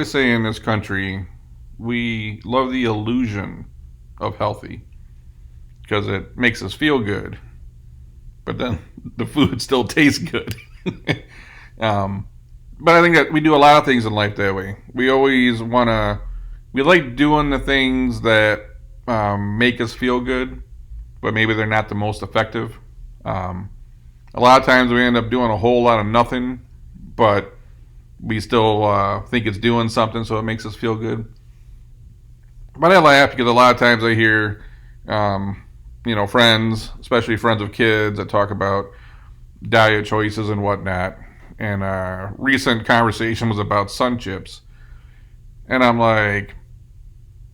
I say in this country, we love the illusion of healthy because it makes us feel good, but then the food still tastes good. um, but I think that we do a lot of things in life that way. We always want to, we like doing the things that make us feel good, but maybe they're not the most effective. Um, a lot of times we end up doing a whole lot of nothing, but we still think it's doing something, so it makes us feel good. But I laugh because a lot of times I hear, um, friends, especially friends of kids, that talk about diet choices and whatnot. And recent conversation was about SunChips, and I'm like,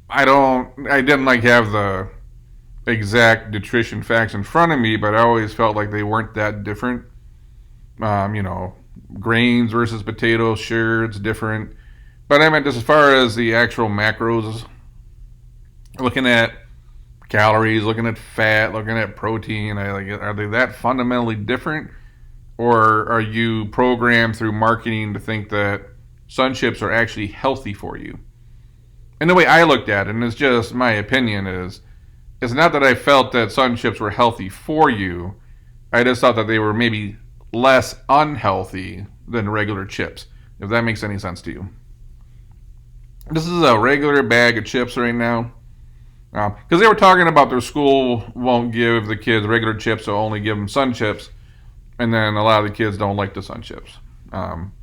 I didn't like have the exact nutrition facts in front of me, but I always felt like they weren't that different. Um, you know, Grains versus potatoes, sure, it's different. But I meant just as far as the actual macros, looking at calories, looking at fat, looking at protein, are they that fundamentally different? Or are you programmed through marketing to think that sun chips are actually healthy for you? And the way I looked at it, and it's just my opinion, is it's not that I felt that sun chips were healthy for you. I just thought that they were maybe less unhealthy than regular chips, if that makes any sense to you. This is a regular bag of chips right now. Because they were talking about their school won't give the kids regular chips, so only give them sun chips. And then a lot of the kids don't like the sun chips. Um,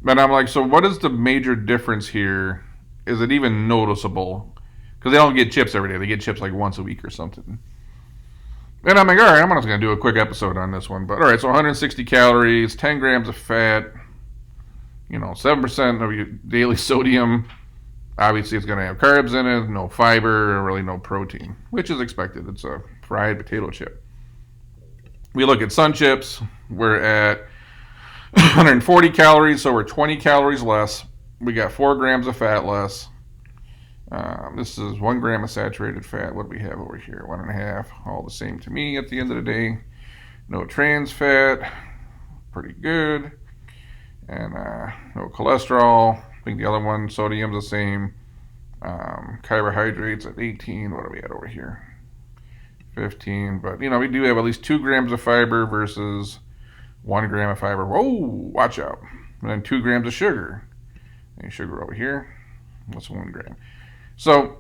but I'm like, so what is the major difference here? Is it even noticeable? Because they don't get chips every day. They get chips like once a week or something. And I'm like, all right, I'm just going to do a quick episode on this one. But all right, so 160 calories, 10 grams of fat, 7% of your daily sodium. Obviously, it's going to have carbs in it, no fiber, really no protein, which is expected. It's a fried potato chip. We look at sun chips. We're at 140 calories, so we're 20 calories less. We got 4 grams of fat less. This is 1 gram of saturated fat. What do we have over here? 1.5. All the same to me at the end of the day. No trans fat. Pretty good. And no cholesterol. I think the other one, sodium's the same. Carbohydrates at 18. What are we at over here? 15. But, we do have at least 2 grams of fiber versus 1 gram of fiber. Whoa, watch out. And then 2 grams of sugar. And sugar over here. What's 1 gram? So,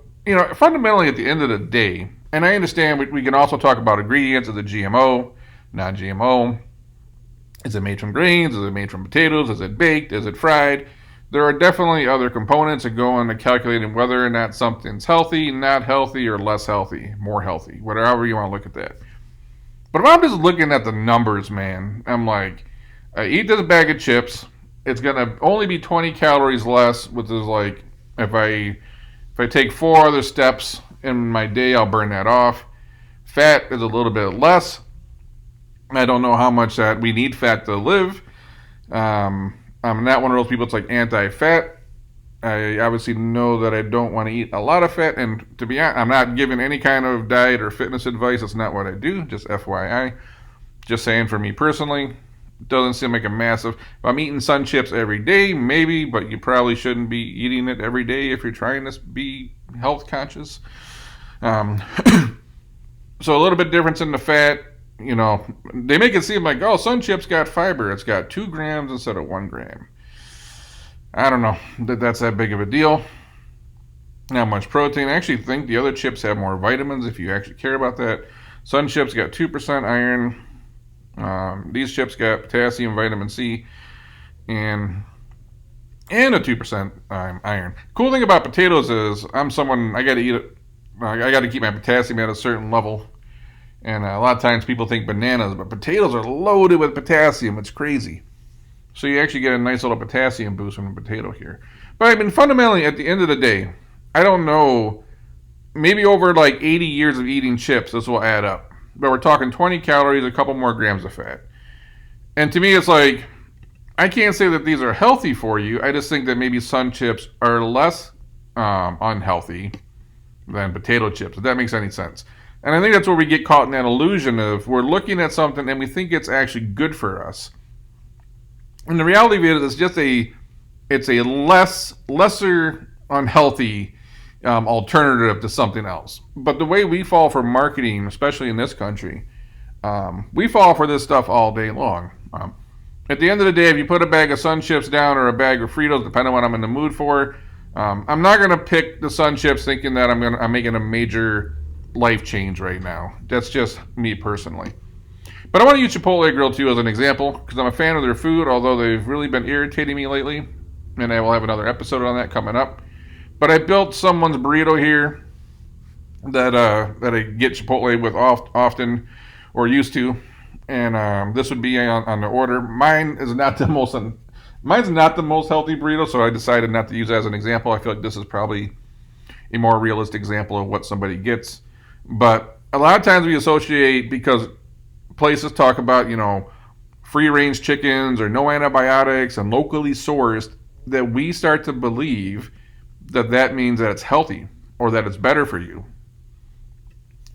fundamentally at the end of the day, and I understand we can also talk about ingredients. Is it GMO, non-GMO? Is it made from grains? Is it made from potatoes? Is it baked? Is it fried? There are definitely other components that go into calculating whether or not something's healthy, not healthy, or less healthy, more healthy, whatever you want to look at that. But if I'm just looking at the numbers, man, I'm like, I eat this bag of chips. It's going to only be 20 calories less, which is like, if I take 4 other steps in my day, I'll burn that off. Fat is a little bit less. I don't know how much that we need fat to live. I'm not one of those people that's like anti-fat. I obviously know that I don't want to eat a lot of fat, and to be honest, I'm not giving any kind of diet or fitness advice. That's not what I do, just FYI. Just saying for me personally, it doesn't seem like a massive... If I'm eating sun chips every day, maybe, but you probably shouldn't be eating it every day if you're trying to be health conscious. Um, so a little bit difference in the fat. They make it seem like, oh, sun chips got fiber. It's got 2 grams instead of 1 gram. I don't know that that's that big of a deal. Not much protein. I actually think the other chips have more vitamins if you actually care about that. Sun chips got 2% iron. These chips got potassium, vitamin C, and a 2% iron. Cool thing about potatoes is I got to eat it. I got to keep my potassium at a certain level. And a lot of times people think bananas, but potatoes are loaded with potassium. It's crazy. So you actually get a nice little potassium boost from a potato here. But fundamentally, at the end of the day, I don't know, maybe over like 80 years of eating chips, this will add up. But we're talking 20 calories, a couple more grams of fat. And to me, it's like, I can't say that these are healthy for you. I just think that maybe sun chips are less unhealthy than potato chips, if that makes any sense. And I think that's where we get caught in that illusion of we're looking at something and we think it's actually good for us. And the reality of it is it's just a it's a lesser unhealthy alternative to something else. But the way we fall for marketing, especially in this country, we fall for this stuff all day long. At the end of the day, if you put a bag of SunChips down or a bag of Fritos, depending on what I'm in the mood for, I'm not gonna pick the SunChips thinking that I'm making a major life change right now. That's just me personally. But I want to use Chipotle Grill too as an example because I'm a fan of their food, although they've really been irritating me lately, and I will have another episode on that coming up. But I built someone's burrito here that I get Chipotle with often or used to, and this would be on the order. Mine's not the most healthy burrito, so I decided not to use it as an example. I feel like this is probably a more realistic example of what somebody gets. But a lot of times we associate, because places talk about, free range chickens or no antibiotics and locally sourced, that we start to believe that means that it's healthy or that it's better for you.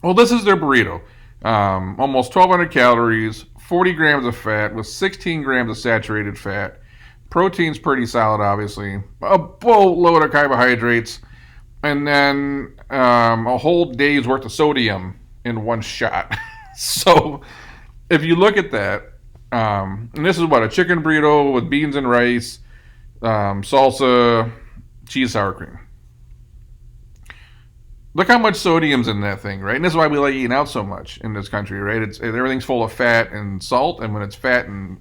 Well, this is their burrito. Almost 1,200 calories, 40 grams of fat with 16 grams of saturated fat. Protein's pretty solid, obviously. A boatload of carbohydrates. And then a whole day's worth of sodium in one shot. So if you look at that, and this is what, a chicken burrito with beans and rice, salsa, cheese, sour cream. Look how much sodium's in that thing, right? And this is why we like eating out so much in this country, right? Everything's full of fat and salt, and when it's fat and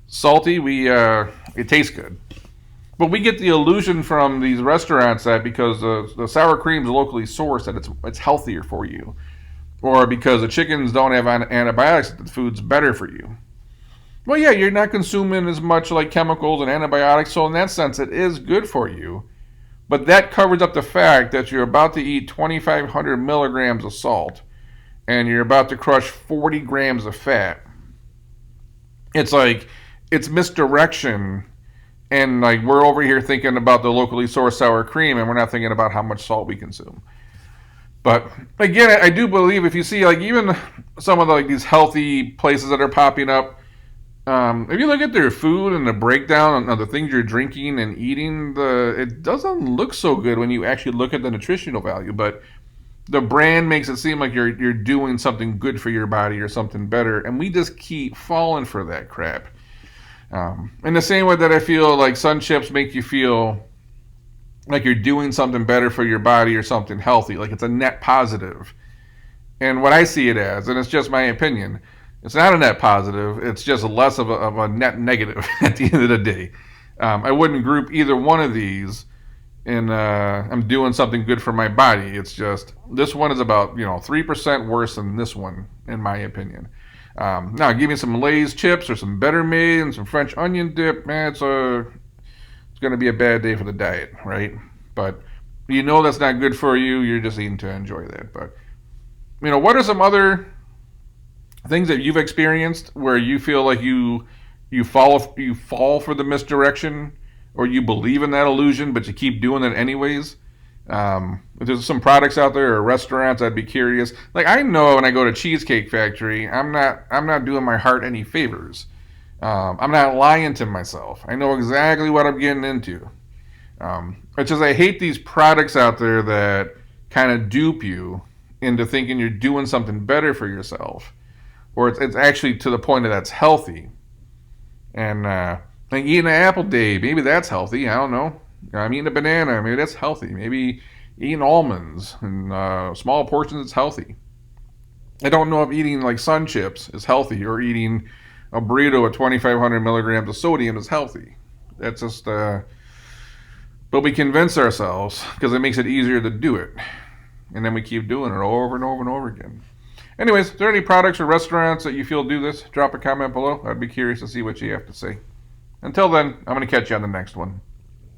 salty, it tastes good. But we get the illusion from these restaurants that because the sour cream is locally sourced, that it's healthier for you, or because the chickens don't have antibiotics, that the food's better for you. Well, yeah, you're not consuming as much like chemicals and antibiotics, so in that sense, it is good for you. But that covers up the fact that you're about to eat 2,500 milligrams of salt, and you're about to crush 40 grams of fat. It's like, it's misdirection. And like, we're over here thinking about the locally sourced sour cream, and we're not thinking about how much salt we consume. But again, I do believe if you see like even some of these healthy places that are popping up, if you look at their food and the breakdown of the things you're drinking and eating, it doesn't look so good when you actually look at the nutritional value. But the brand makes it seem like you're doing something good for your body or something better, and we just keep falling for that crap. In the same way that I feel like SunChips make you feel like you're doing something better for your body or something healthy, like it's a net positive. And what I see it as, and it's just my opinion, it's not a net positive, it's just less of a net negative at the end of the day. I wouldn't group either one of these in I'm doing something good for my body. It's just, this one is about 3% worse than this one, in my opinion. Now, give me some Lay's chips or some Better Made and some French onion dip. Man, it's going to be a bad day for the diet, right? But that's not good for you. You're just eating to enjoy that. But what are some other things that you've experienced where you feel like you fall for the misdirection, or you believe in that illusion, but you keep doing it anyways? If there's some products out there or restaurants, I'd be curious. Like, I know when I go to Cheesecake Factory, I'm not doing my heart any favors. I'm not lying to myself. I know exactly what I'm getting into. It's just I hate these products out there that kind of dupe you into thinking you're doing something better for yourself, or it's actually to the point that that's healthy. And like eating an apple day, maybe that's healthy. I don't know. I'm eating a banana, maybe that's healthy. Maybe eating almonds in small portions is healthy. I don't know if eating like SunChips is healthy, or eating a burrito at 2,500 milligrams of sodium is healthy. That's just, but we convince ourselves because it makes it easier to do it. And then we keep doing it over and over and over again. Anyways, if there are any products or restaurants that you feel do this, drop a comment below. I'd be curious to see what you have to say. Until then, I'm going to catch you on the next one.